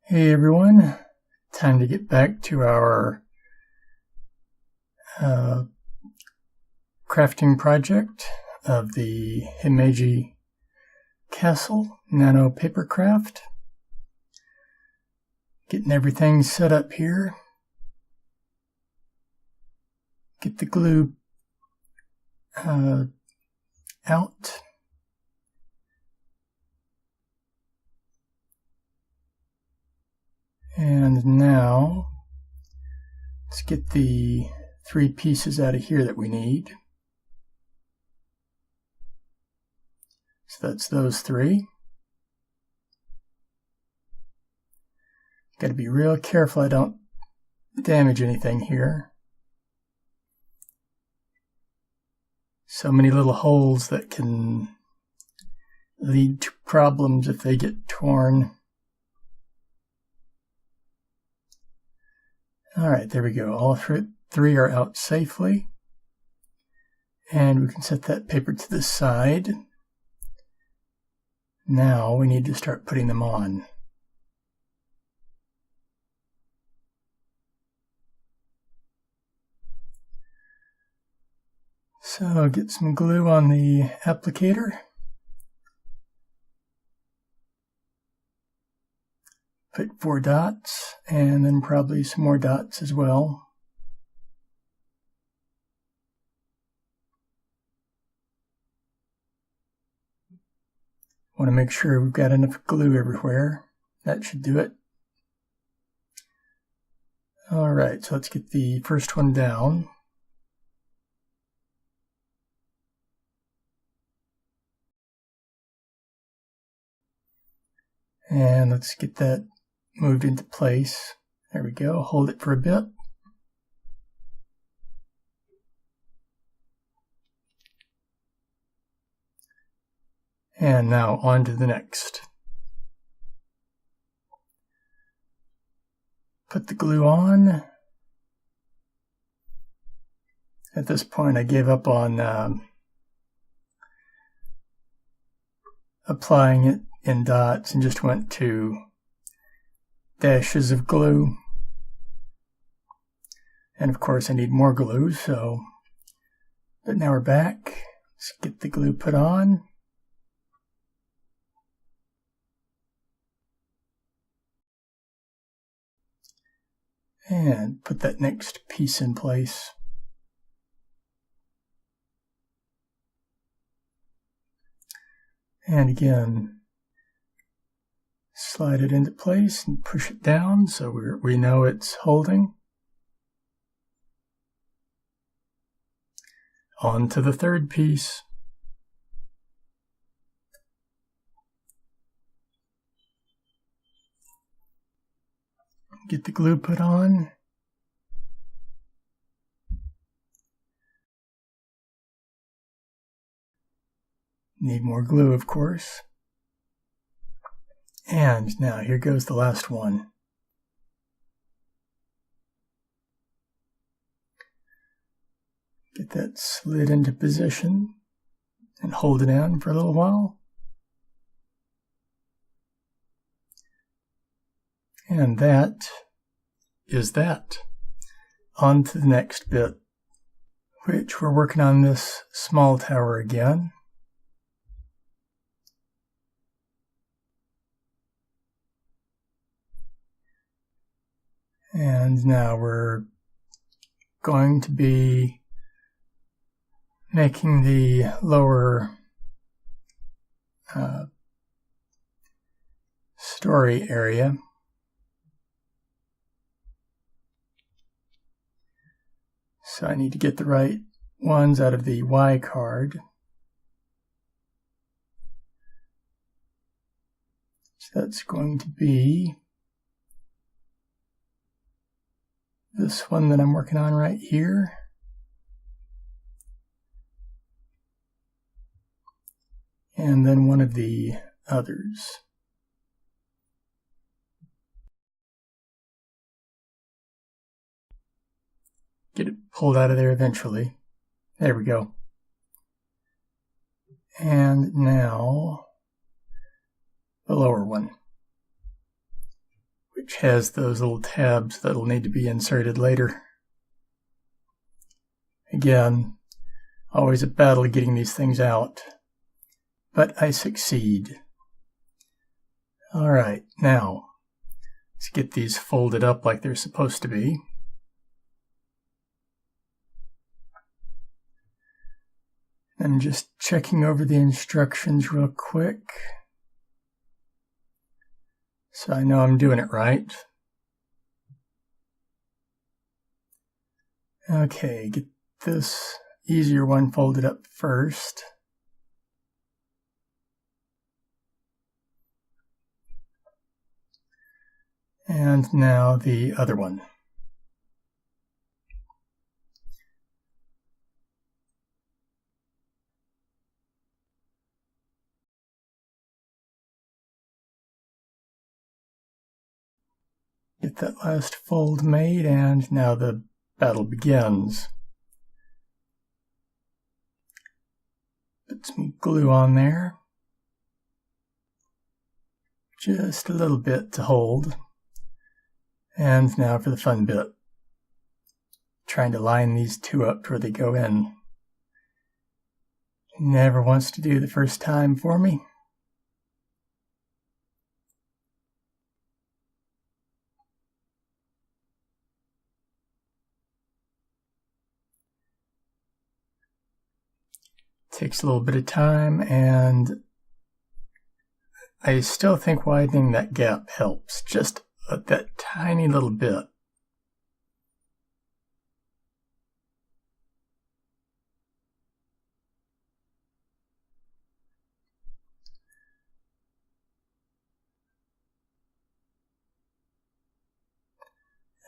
Hey everyone, time to get back to our crafting project of the Himeji Castle Nano papercraft. Getting everything set up here. Get the glue out. And now, let's get the 3 pieces out of here that we need. So that's those 3. Got to be real careful I don't damage anything here. So many little holes that can lead to problems if they get torn. Alright, there we go. All 3 are out safely. And we can set that paper to the side. Now we need to start putting them on. So get some glue on the applicator. Put 4 dots, and then probably some more dots as well. Want to make sure we've got enough glue everywhere. That should do it. Alright, so let's get the first one down. And let's get that moved into place. There we go. Hold it for a bit. And now on to the next. Put the glue on. At this point I gave up on applying it in dots and just went to dashes of glue. And of course I need more glue, but now we're back. Let's get the glue put on. And put that next piece in place. And again, slide it into place and push it down so we know it's holding. On to the third piece. Get the glue put on. Need more glue, of course. And now here goes the last one. Get that slid into position and hold it down for a little while. And that is that. On to the next bit, which we're working on this small tower again. And now we're going to be making the lower story area. So I need to get the right ones out of the Y card. So that's going to be this one that I'm working on right here. And then one of the others. Get it pulled out of there eventually. There we go. And now the lower one, which has those little tabs that'll need to be inserted later. Again, always a battle getting these things out, but I succeed. All right, now let's get these folded up like they're supposed to be. I'm just checking over the instructions real quick, so I know I'm doing it right. Okay, get this easier one folded up first. And now the other one. Get that last fold made, and now the battle begins. Put some glue on there. Just a little bit to hold. And now for the fun bit. Trying to line these two up where they go in. Never wants to do the first time for me. Takes a little bit of time, and I still think widening that gap helps, just that tiny little bit.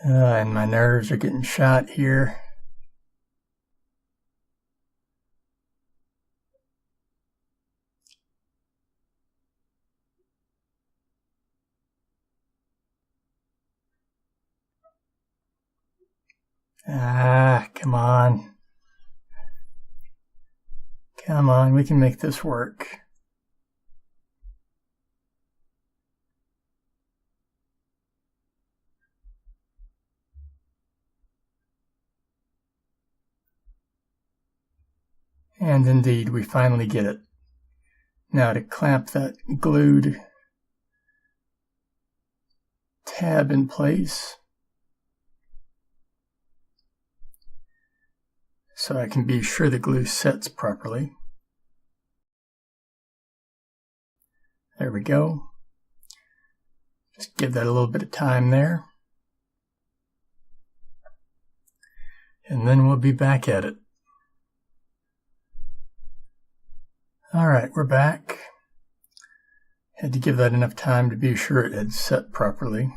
And my nerves are getting shot here. Come on. Come on, we can make this work. And indeed, we finally get it. Now to clamp that glued tab in place, so I can be sure the glue sets properly. There we go. Just give that a little bit of time there. And then we'll be back at it. All right, we're back. Had to give that enough time to be sure it had set properly.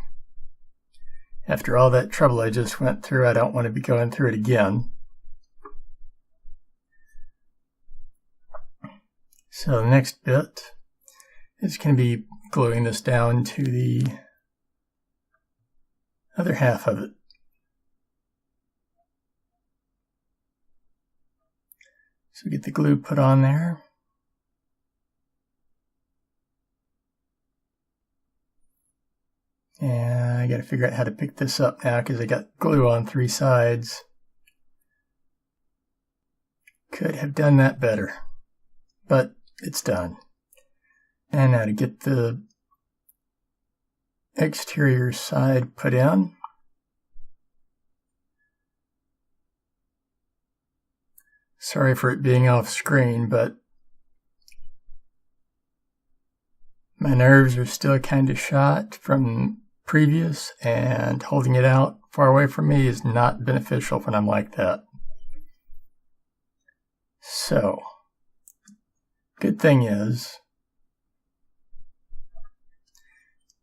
After all that trouble I just went through, I don't want to be going through it again. So the next bit is going to be gluing this down to the other half of it. So we get the glue put on there. And I got to figure out how to pick this up now because I got glue on 3 sides. Could have done that better, but it's done. And now to get the exterior side put in. Sorry for it being off screen, but my nerves are still kind of shot from previous, and holding it out far away from me is not beneficial when I'm like that. So, good thing is,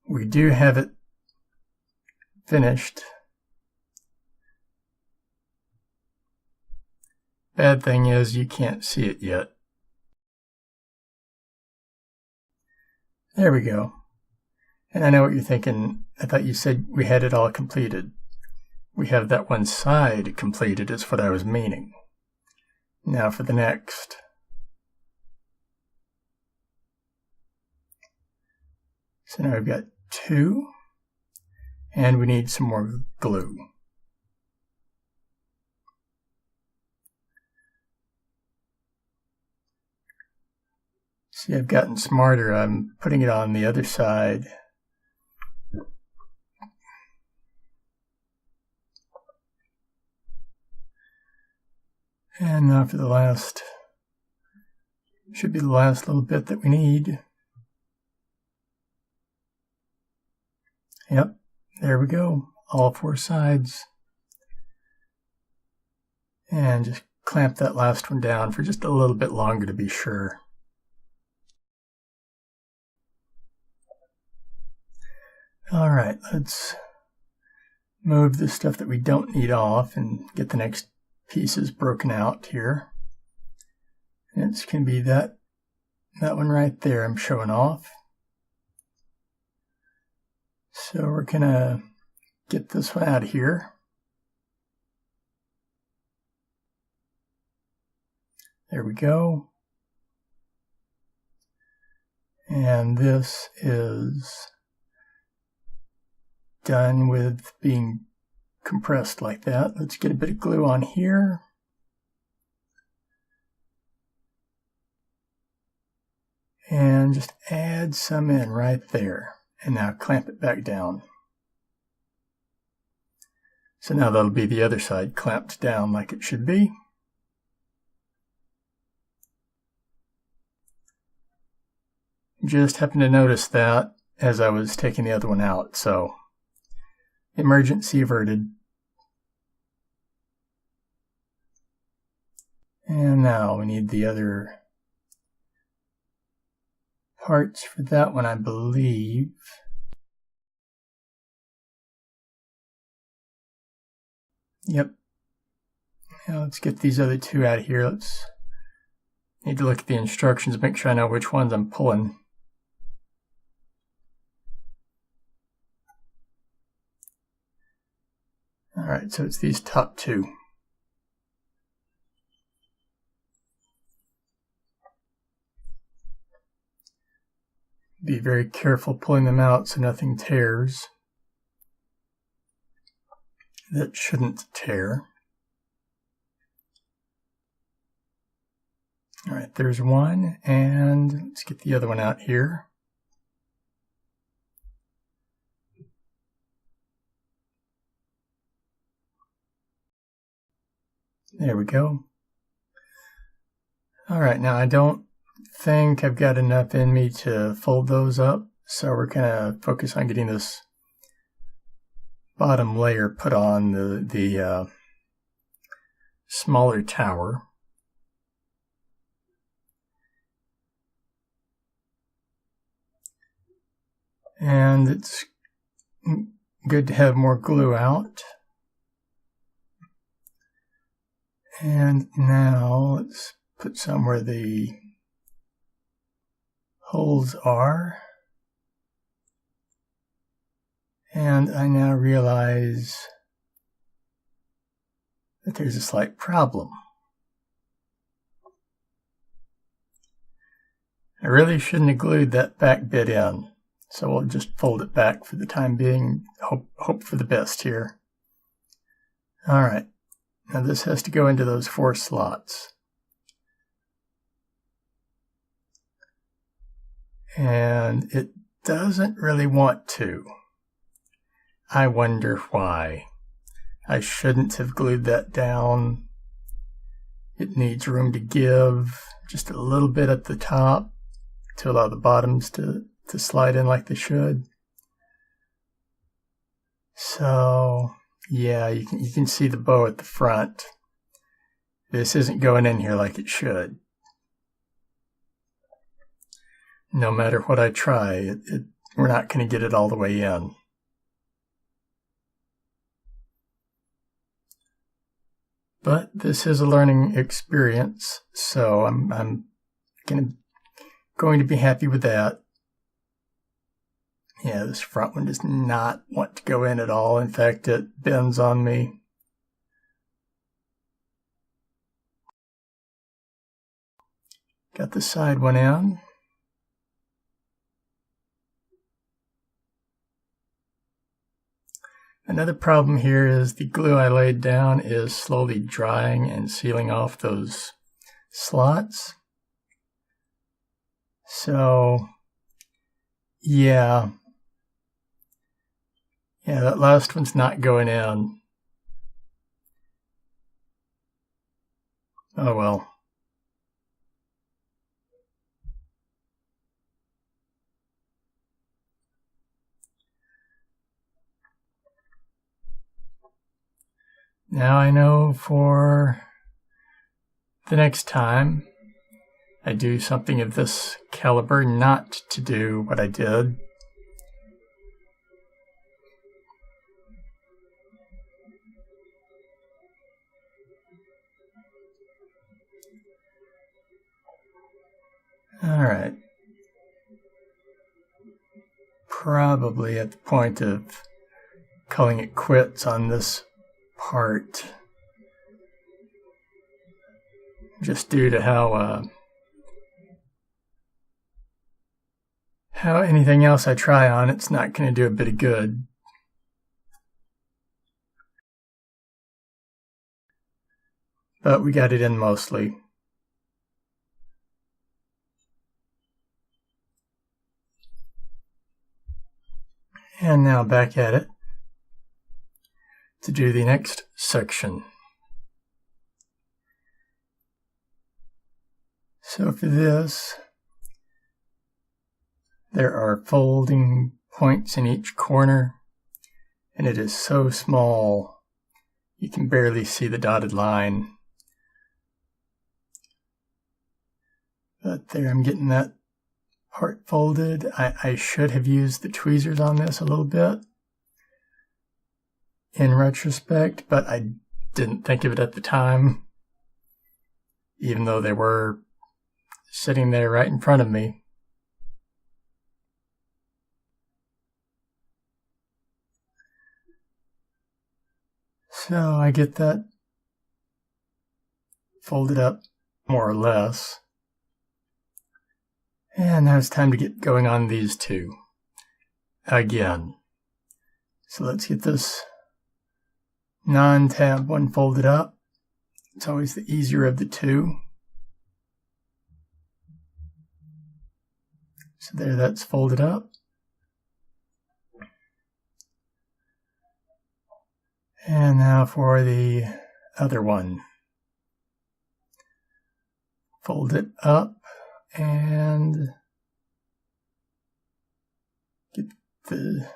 we do have it finished. Bad thing is you can't see it yet. There we go. And I know what you're thinking. I thought you said we had it all completed. We have that one side completed is what I was meaning. Now for the next. So now we've got 2. And we need some more glue. See, I've gotten smarter. I'm putting it on the other side. And now for the last, should be the last little bit that we need. Yep, there we go, all 4 sides. And just clamp that last one down for just a little bit longer to be sure. All right, let's move the stuff that we don't need off and get the next pieces broken out here. And it's going to be that one right there I'm showing off. So we're going to get this one out of here. There we go. And this is done with being compressed like that. Let's get a bit of glue on here. And just add some in right there. And now clamp it back down. So now that'll be the other side clamped down like it should be. Just happened to notice that as I was taking the other one out, so emergency averted. And now we need the other parts for that one, I believe. Yep. Now let's get these other 2 out of here. Need to look at the instructions to make sure I know which ones I'm pulling. Alright, so it's these top 2. Be very careful pulling them out so nothing tears. That shouldn't tear. Alright, there's one, and let's get the other one out here. There we go. Alright, now I don't think I've got enough in me to fold those up, so we're going to focus on getting this bottom layer put on the smaller tower. And it's good to have more glue out. And now let's put some where the holes are. And I now realize that there's a slight problem. I really shouldn't have glued that back bit in, so we'll just fold it back for the time being, hope for the best here. Alright, now this has to go into those 4 slots. And it doesn't really want to. I wonder why. I shouldn't have glued that down. It needs room to give, just a little bit at the top to allow the bottoms to slide in like they should. So, yeah, you can see the bow at the front. This isn't going in here like it should. No matter what I try, we're not going to get it all the way in. But this is a learning experience, so I'm going to be happy with that. Yeah, this front one does not want to go in at all. In fact, it bends on me. Got the side one in. Another problem here is the glue I laid down is slowly drying and sealing off those slots. So, yeah, that last one's not going in. Oh well. Now I know for the next time I do something of this caliber not to do what I did. Alright. Probably at the point of calling it quits on this part. Just due to how anything else I try on, it's not going to do a bit of good. But we got it in mostly. And now back at it to do the next section. So for this, there are folding points in each corner, and it is so small you can barely see the dotted line. But there, I'm getting that part folded. I should have used the tweezers on this a little bit in retrospect, but I didn't think of it at the time, even though they were sitting there right in front of me. So I get that folded up more or less. And now it's time to get going on these two again. So let's get this non-tab one folded up. It's always the easier of the two. So there, that's folded up. And now for the other one. Fold it up and get the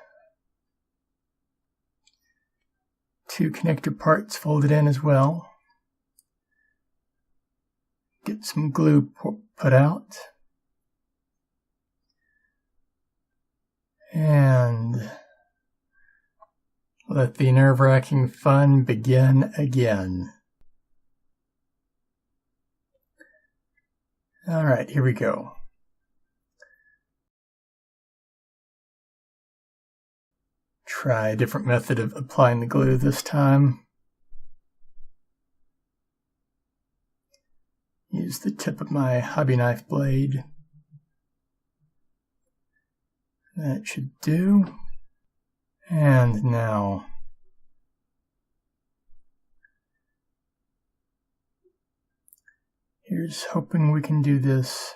two connector parts folded in as well. Get some glue put out. And let the nerve-wracking fun begin again. All right, here we go. Try a different method of applying the glue this time. Use the tip of my hobby knife blade. That should do. And now here's hoping we can do this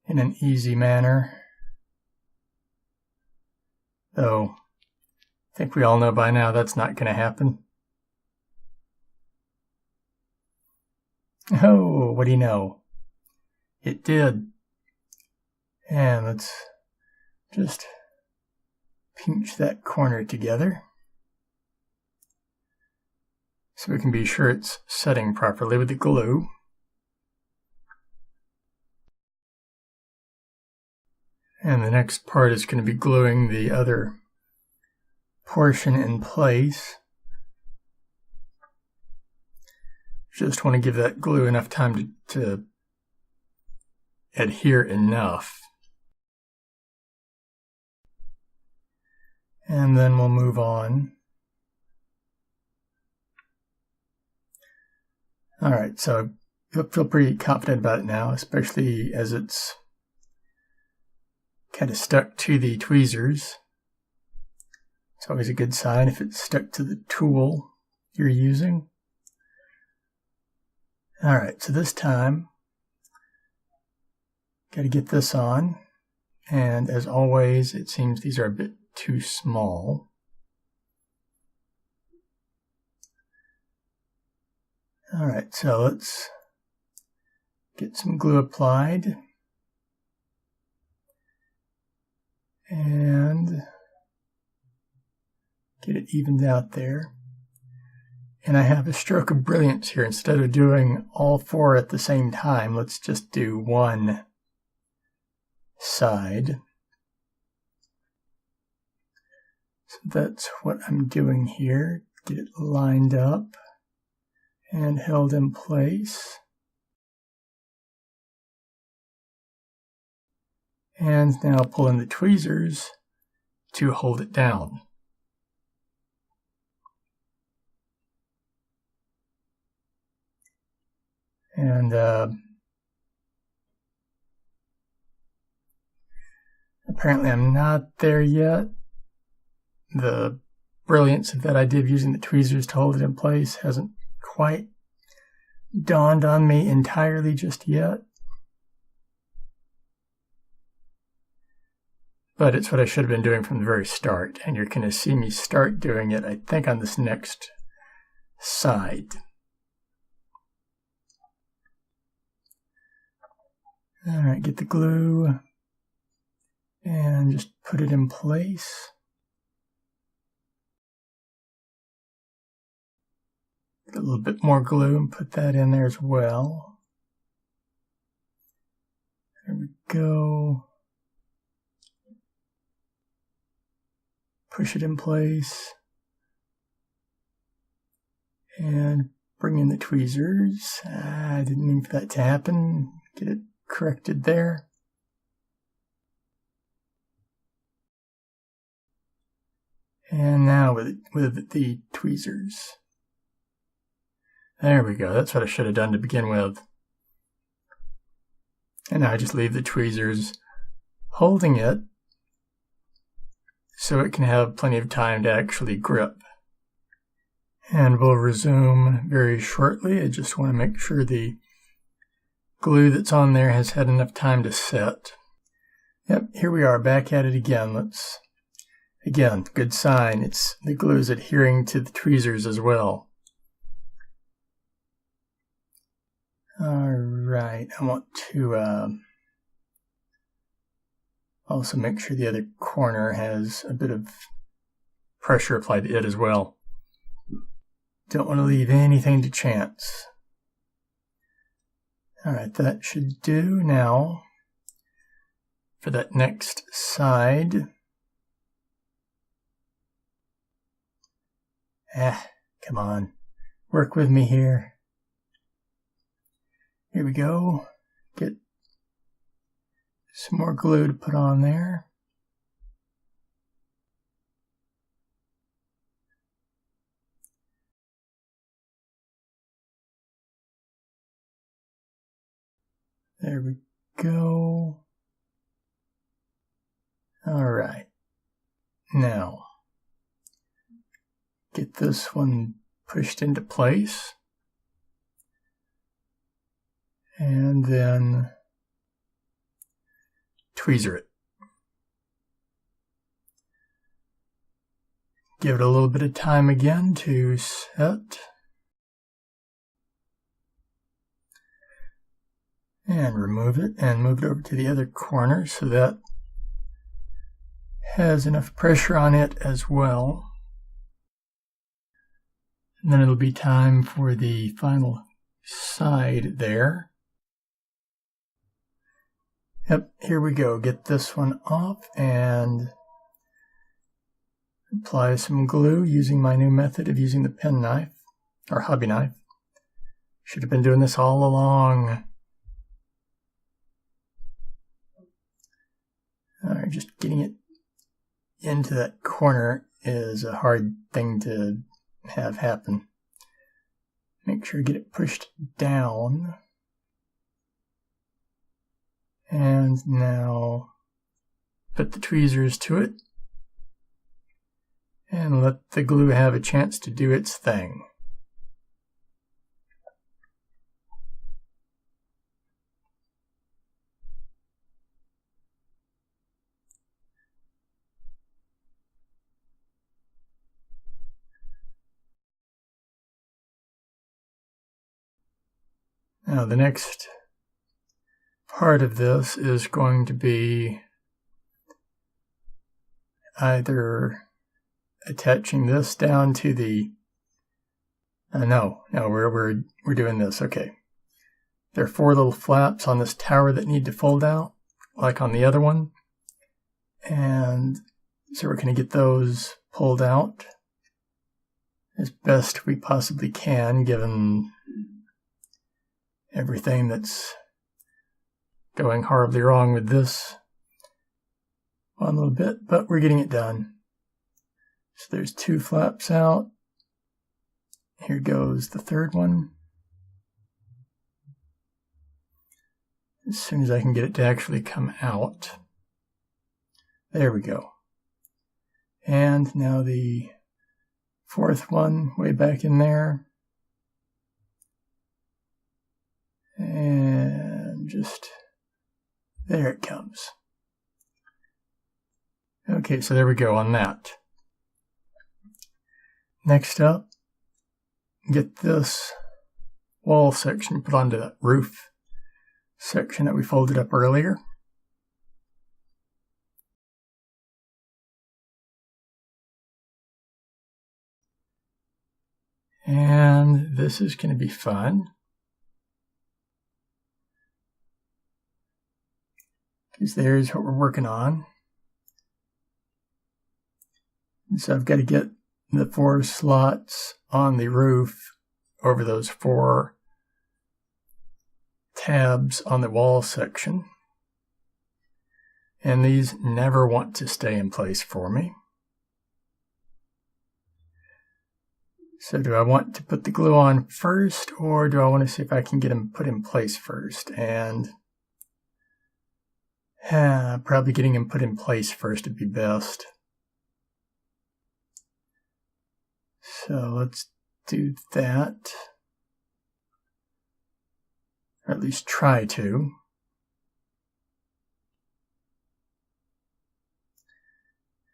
in an easy manner. Though, I think we all know by now that's not going to happen. Oh, what do you know? It did. And let's just pinch that corner together so we can be sure it's setting properly with the glue. And the next part is going to be gluing the other portion in place. Just want to give that glue enough time to adhere enough. And then we'll move on. All right, so I feel pretty confident about it now, especially as it's kind of stuck to the tweezers. It's always a good sign if it's stuck to the tool you're using. Alright, so this time, got to get this on. And as always, it seems these are a bit too small. Alright, so let's get some glue applied. And get it evened out there. And I have a stroke of brilliance here. Instead of doing all four at the same time, let's just do one side. So that's what I'm doing here. Get it lined up and held in place. And now pull in the tweezers to hold it down. And apparently I'm not there yet. The brilliance of that idea of using the tweezers to hold it in place hasn't quite dawned on me entirely just yet. But it's what I should have been doing from the very start. And you're going to see me start doing it, I think, on this next side. Alright, get the glue and just put it in place. Get a little bit more glue and put that in there as well. There we go. Push it in place. And bring in the tweezers. I didn't mean for that to happen. Get it corrected there. And now with the tweezers. There we go. That's what I should have done to begin with. And now I just leave the tweezers holding it so it can have plenty of time to actually grip. And we'll resume very shortly. I just want to make sure the glue that's on there has had enough time to set. Yep, here we are back at it again. Again, good sign. The glue is adhering to the tweezers as well. Alright, I want to also make sure the other corner has a bit of pressure applied to it as well. Don't want to leave anything to chance. Alright, that should do. Now, for that next side. Come on. Work with me here. Here we go. Get some more glue to put on there. There we go. All right. Now, get this one pushed into place. And then tweezer it. Give it a little bit of time again to set. And remove it and move it over to the other corner so that has enough pressure on it as well. And then it'll be time for the final side there. Yep, here we go. Get this one off and apply some glue using my new method of using the pen knife, or hobby knife. Should have been doing this all along. Alright, just getting it into that corner is a hard thing to have happen. Make sure you get it pushed down. And now put the tweezers to it and let the glue have a chance to do its thing. Now the next part of this is going to be either attaching this down to the we're doing this. Okay, there are 4 little flaps on this tower that need to fold out like on the other one, and so we're going to get those pulled out as best we possibly can given everything that's going horribly wrong with this one little bit, but we're getting it done. So there's 2 flaps out. Here goes the 3rd one. As soon as I can get it to actually come out. There we go. And now the 4th one way back in there. And just there it comes. Okay, so there we go on that. Next up, get this wall section put onto that roof section that we folded up earlier. And this is going to be fun, because there's what we're working on. And so I've got to get the 4 slots on the roof over those 4 tabs on the wall section. And these never want to stay in place for me. So do I want to put the glue on first, or do I want to see if I can get them put in place first? And probably getting them put in place first would be best. So let's do that, or at least try to.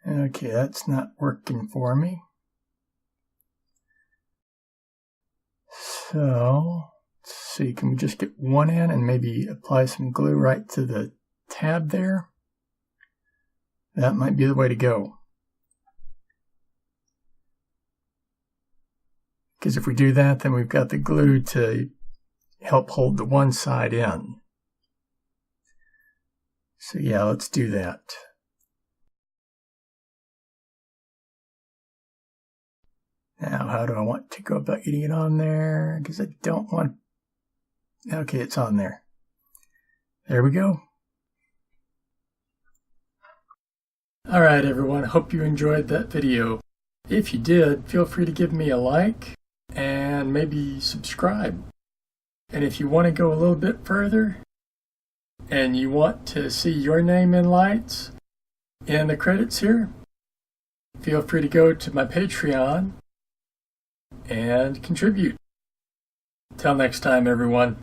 Okay, that's not working for me. So let's see, can we just get one in and maybe apply some glue right to the tab there? That might be the way to go. Because if we do that, then we've got the glue to help hold the one side in. So yeah, let's do that. Now, how do I want to go about getting it on there? Because I don't want... Okay, it's on there. There we go. Alright everyone, hope you enjoyed that video. If you did, feel free to give me a like and maybe subscribe. And if you want to go a little bit further and you want to see your name in lights in the credits here, feel free to go to my Patreon and contribute. Till next time, everyone.